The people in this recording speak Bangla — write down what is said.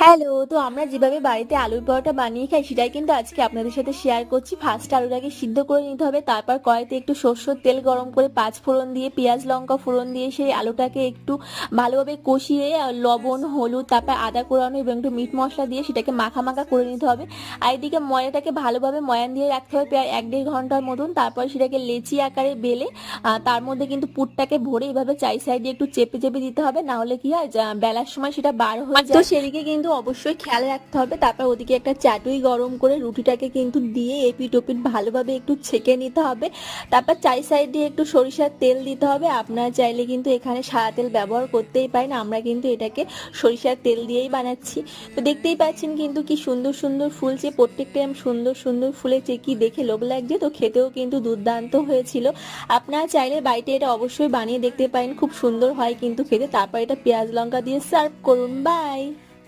হ্যালো, তো আমরা যেভাবে বাড়িতে আলুর পরোটা বানিয়ে খাই সেটাই কিন্তু আজকে আপনাদের সাথে শেয়ার করছি। ফার্স্ট আলুটাকে সিদ্ধ করে নিতে হবে, তারপর কড়াইতে একটু সরষের তেল গরম করে পাঁচ ফোড়ন দিয়ে পেঁয়াজ লঙ্কা ফোড়ন দিয়ে সেই আলুটাকে একটু ভালোভাবে কষিয়ে লবণ হলুদ তারপর আদা কোরানো এবং একটু মিট মশলা দিয়ে সেটাকে মাখা মাখা করে নিতে হবে। আর এদিকে ময়দাটাকে ভালোভাবে ময়ান দিয়ে রাখতে হবে প্রায় 1-1.5 ঘন্টার মতন। তারপর সেটাকে লেচি আকারে বেলে তার মধ্যে কিন্তু পুরটাকে ভরে এভাবে চাই সাইডে একটু চেপে চেপে দিতে হবে, না হলে কি হয় বেলার সময় সেটা বার হয়ে যায়। তো সেদিকে কিন্তু অবশ্যই খেয়াল রাখতে হবে। তারপর ওদিকে একটা চাটুই গরম করে রুটিটাকে কিন্তু দিয়ে এপিট ওপিট ভালোভাবে একটু ছেঁকে নিতে হবে। তারপর চাই সাইড দিয়ে একটু সরিষার তেল দিতে হবে। আপনারা চাইলে কিন্তু এখানে সাদা তেল ব্যবহার করতেই পারেন, আমরা কিন্তু এটাকে সরিষার তেল দিয়েই বানাচ্ছি। তো দেখতেই পাচ্ছেন কিন্তু কি সুন্দর সুন্দর ফুলছে, প্রত্যেকটা সুন্দর সুন্দর ফুলেছে, কি দেখে লোভ লাগছে। তো খেতেও কিন্তু দুর্দান্ত হয়েছিল। আপনারা চাইলে বাড়িতে এটা অবশ্যই বানিয়ে দেখতে পারেন, খুব সুন্দর হয় কিন্তু খেতে। তারপর এটা পেঁয়াজ লঙ্কা দিয়ে সার্ভ করুন। বাই।